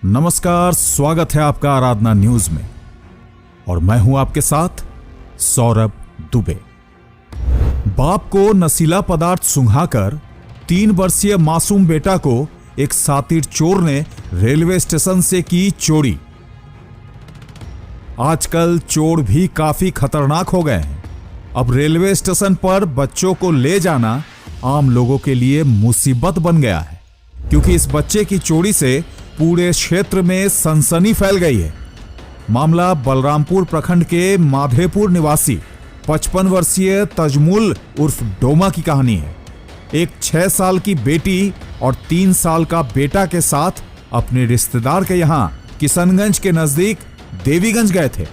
नमस्कार, स्वागत है आपका आराधना न्यूज में और मैं हूं आपके साथ सौरभ दुबे। बाप को नशीला पदार्थ सुंघाकर 3 वर्षीय मासूम बेटा को एक सातिर चोर ने रेलवे स्टेशन से की चोरी। आजकल चोर भी काफी खतरनाक हो गए हैं। अब रेलवे स्टेशन पर बच्चों को ले जाना आम लोगों के लिए मुसीबत बन गया है, क्योंकि इस बच्चे की चोरी से पूरे क्षेत्र में सनसनी फैल गई है। मामला बलरामपुर प्रखंड के माधेपुर निवासी 55 वर्षीय तजमुल उर्फ डोमा की कहानी है। एक 6 साल की बेटी और 3 साल का बेटा के साथ अपने रिश्तेदार के यहाँ किशनगंज के नजदीक देवीगंज गए थे।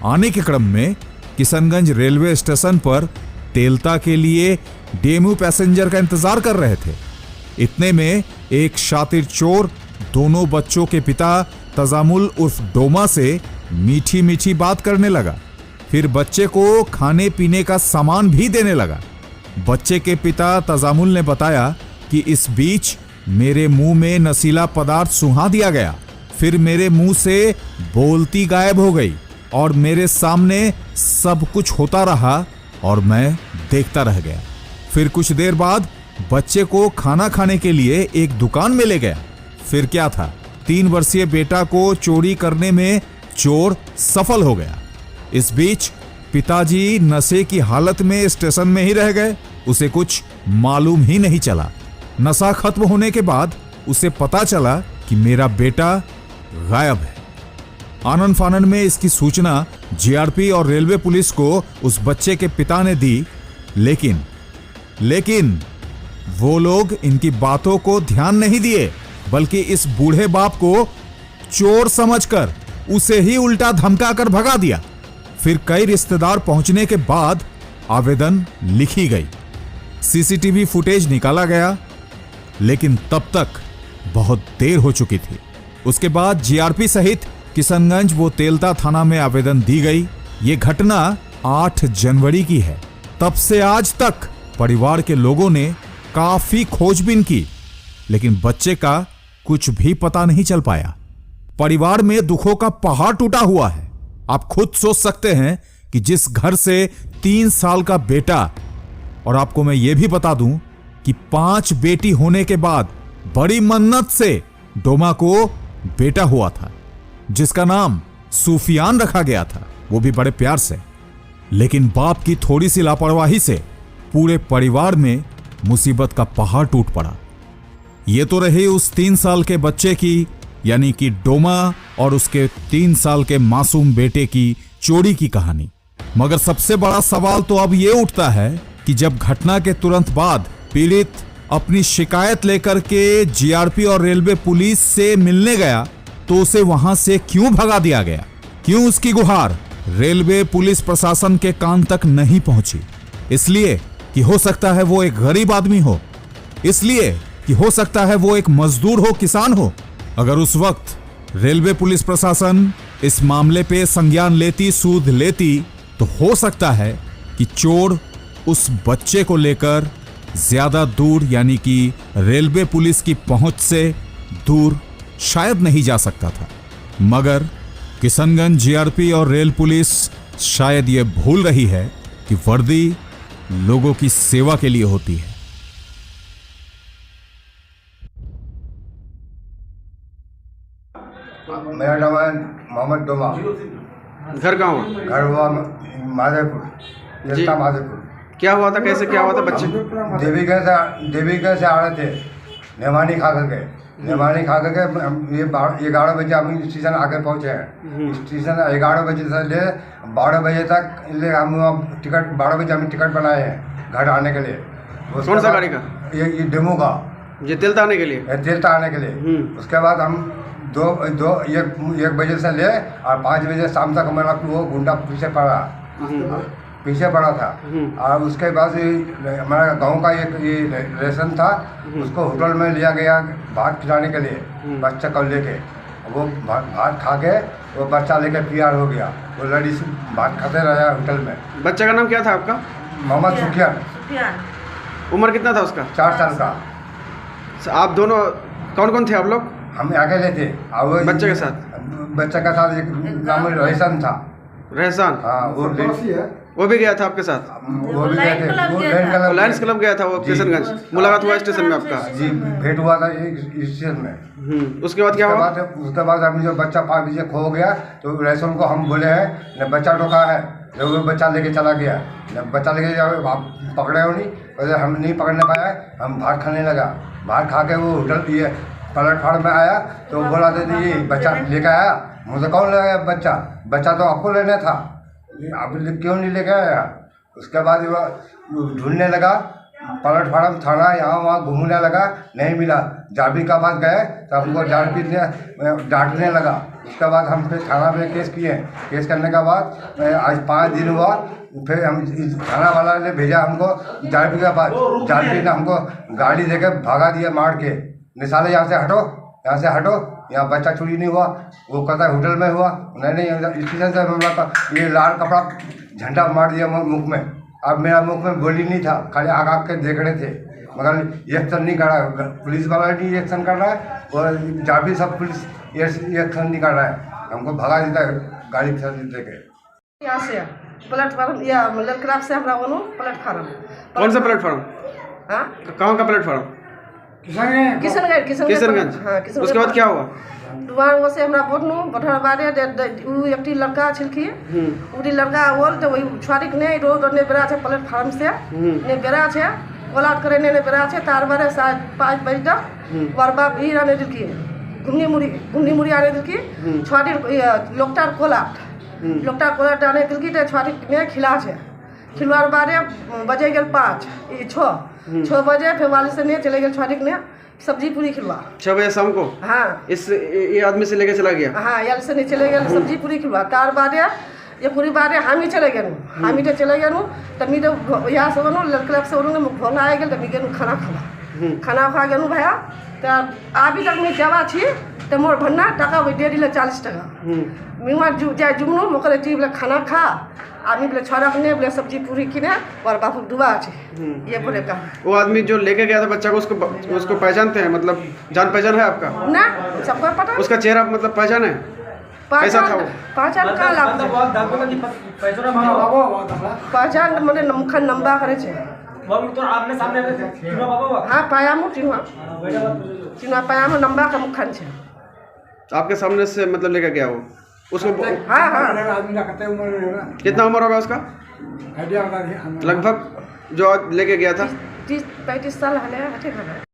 आने के क्रम में किशनगंज रेलवे स्टेशन पर तेलता के लिए डेमू पैसेंजर का इंतजार कर रहे थे। इतने में एक शातिर चोर दोनों बच्चों के पिता तजामुल उर्फ डोमा से मीठी मीठी बात करने लगा। फिर बच्चे को खाने पीने का सामान भी देने लगा। बच्चे के पिता तजामुल ने बताया कि इस बीच मेरे मुंह में नशीला पदार्थ सुंघा दिया गया, फिर मेरे मुंह से बोलती गायब हो गई और मेरे सामने सब कुछ होता रहा और मैं देखता रह गया। फिर कुछ देर बाद बच्चे को खाना खाने के लिए एक दुकान में ले गया। फिर क्या था, 3 वर्षीय बेटा को चोरी करने में चोर सफल हो गया। इस बीच पिताजी नशे की हालत में स्टेशन में ही रह गए। उसे कुछ मालूम ही नहीं चला। नशा खत्म होने के बाद उसे पता चला कि मेरा बेटा गायब है। आनन फानन में इसकी सूचना जीआरपी और रेलवे पुलिस को उस बच्चे के पिता ने दी, लेकिन वो लोग इनकी बातों को ध्यान नहीं दिए, बल्कि इस बूढ़े बाप को चोर समझकर उसे ही उल्टा धमकाकर भगा दिया। फिर कई रिश्तेदार पहुंचने के बाद आवेदन लिखी गई, सीसीटीवी फुटेज निकाला गया, लेकिन तब तक बहुत देर हो चुकी थी। उसके बाद जीआरपी सहित किशनगंज व तेलता थाना में आवेदन दी गई। ये घटना 8 जनवरी की है। तब से आज तक परिवार के लोगों ने काफी खोजबीन की, लेकिन बच्चे का कुछ भी पता नहीं चल पाया। परिवार में दुखों का पहाड़ टूटा हुआ है। आप खुद सोच सकते हैं कि जिस घर से 3 साल का बेटा, और आपको मैं ये भी बता दूं कि 5 बेटी होने के बाद बड़ी मन्नत से डोमा को बेटा हुआ था, जिसका नाम सूफियान रखा गया था, वो भी बड़े प्यार से। लेकिन बाप की थोड़ी सी लापरवाही से पूरे परिवार में मुसीबत का पहाड़ टूट पड़ा। ये तो रही उस 3 साल के बच्चे की, यानी कि डोमा और उसके 3 साल के मासूम बेटे की चोरी की कहानी। मगर सबसे बड़ा सवाल तो अब ये उठता है कि जब घटना के तुरंत बाद पीड़ित अपनी शिकायत लेकर के जीआरपी और रेलवे पुलिस से मिलने गया, तो उसे वहां से क्यों भगा दिया गया? क्यों उसकी गुहार रेलवे पुलिस प्रशासन के कान तक नहीं पहुंची? इसलिए कि हो सकता है वो एक गरीब आदमी हो, इसलिए कि हो सकता है वो एक मजदूर हो, किसान हो। अगर उस वक्त रेलवे पुलिस प्रशासन इस मामले पे संज्ञान लेती, सूद लेती, तो हो सकता है कि चोर उस बच्चे को लेकर ज्यादा दूर, यानी कि रेलवे पुलिस की पहुंच से दूर शायद नहीं जा सकता था। मगर किशनगंज जीआरपी और रेल पुलिस शायद ये भूल रही है कि वर्दी लोगों की सेवा के लिए होती है। मेरा नाम है मोहम्मद डोमा। घर कहाँ हुआ? घर हुआ माधेपुर, तेलता माधेपुर। क्या हुआ था, कैसे क्या हुआ था बच्चे? देवीगंज से आ रहे थे, नेमानी खा करके ये 11 बजे हम स्टेशन आके पहुँचे हैं। स्टेशन 11 बजे से ले 12 बजे तक हम टिकट 12 बजे हम टिकट बनाए हैं घर आने के लिए। कौन सा गाड़ी का? ये डेमो का, ये तेलता आने के लिए? तेलता आने के लिए। उसके बाद हम 1 बजे से ले और 5 बजे शाम तक हमारा वो गुंडा पीछे पड़ा था। और उसके बाद हमारा गांव का एक ये रेशन था, उसको होटल में लिया गया भात खिलाने के लिए बच्चा को लेके। वो भात खा के वो बच्चा लेके पीआर हो गया। वो लड़की भात खाते रहा होटल में। बच्चे का नाम क्या था आपका? मोहम्मद सुफियान। उम्र कितना था उसका? 4 साल का। आप दोनों कौन कौन थे आप लोग? हम अकेले थे और वो बच्चे के साथ? बच्चे के साथ एक नाम रोहिसन था। रहसान? हाँ वो भी गया था आपके साथ? वो भी गए थे, वो लायंस लायंस क्लब गया था वो किशनगंज। मुलाकात हुआ स्टेशन में आपका? जी भेंट हुआ था स्टेशन में। उसके बाद क्या हुआ? उसके बाद अभी जो बच्चा 5 बजे खो गया तो रैसन को हम बोले हैं न बच्चा टोका है, जब वो बच्चा लेके चला गया न बच्चा लेके जाओ आप पकड़े हो नहीं, वैसे हम नहीं पकड़ने पाया, हम भात खाने लगा। भात खा के वो होटल ये प्लेटफार्म में आया तो बोला दे ये बच्चा लेके आया। मुझे कौन ले गया बच्चा? बच्चा तो आपको लेना था, आप क्यों नहीं लेके आया? उसके बाद वो ढूंढने लगा प्लेटफार्म थाना यहाँ वहाँ घूमने लगा, नहीं मिला। जाबी का पास गए तो हमको डांटने लगा। उसके बाद हम फिर थाना पे केस किए। केस करने के बाद आज 5 दिन हुआ, फिर हम थाना वाला ने भेजा हमको जाबी के पास। जाबी ने हमको गाड़ी देके भगा दिया मार के, निशाले यहाँ से हटो, यहाँ से हटो, यहाँ बच्चा चोरी नहीं हुआ। वो कहता है होटल में हुआ, नहीं स्टेशन से हमला का ये लाल कपड़ा झंडा मार दिया मुख में। अब मेरा मुख में गोली नहीं था, खाली आग आग के देख रहे थे, मगर एक्शन नहीं कर रहा है। पुलिस वाला नहीं एक्शन कर रहा है और जाबी सब पुलिस एक्शन नहीं कर रहा है। हमको भगा देता है गाड़ी दे के। यहाँ से प्लेटफार्म या ललक्राफ्ट से हमरा वनो प्लेटफार्म। कौन सा प्लेटफार्म? हाँ कहाँ का प्लेटफार्म? किशनगंज। हाँ उसके बाद क्या हुआ? वहाँ से हमरा बोटनु बठर बारे उ एकटी लड़का छिलखी उडी लड़का बोल तो वही छुआरिक ने रोड ने बेरा छे प्लेटफार्म से ने बेरा छे कोलाट करे ने बेरा छे तार बारे 5 बजे तक वरबा भी आने दिलकी घुमनी मुड़ी आने दिलकी छुआरिक लोकटार कोलाट आने दिलकी तो छुआरिक ने खिला छे खिलवार बारे बजे गेल 5 6 बजे फिर वाले से ने चले गेल छुआरिक ने सब्जी पूरी खिलवा 6 बजे शाम को। हाँ ये आदमी से लेके चला गया। हाँ यार से नहीं चले गए सब्जी पूरी खिलवा तार बारे ये पूरी बारे हामी चले गए हामी तो चले गए तो मी तो यहाँ से बनो लड़के से उन्होंने भोला आ गए तो मी गए खाना खा गए भैया तो अभी तक मैं जावा छी तो मोर भन्ना टाका वही 1.5 40 टाका मिमा जाए जुमनो मोकर जी बोले खाना खा आदमी बोले छोरा ने बोले सब्जी पूरी किने और बापू दुआ छे ये बोले कहा। वो आदमी जो लेके गया था बच्चा को उसको पहचानते हैं? मतलब जान पहचान है आपका? ना सबको पता। उसका चेहरा मतलब पहचान है? कैसा था वो? पहचान का लाभ पहचान मने मुख नंबा करे छे हाँ पायामु चिन्हा पायामु नंबा का मुखन छे आपके सामने से मतलब लेके गया वो उसको? हाँ हाँ। कितना उम्र होगा उसका लगभग जो लेके गया था? 30-35 साल है।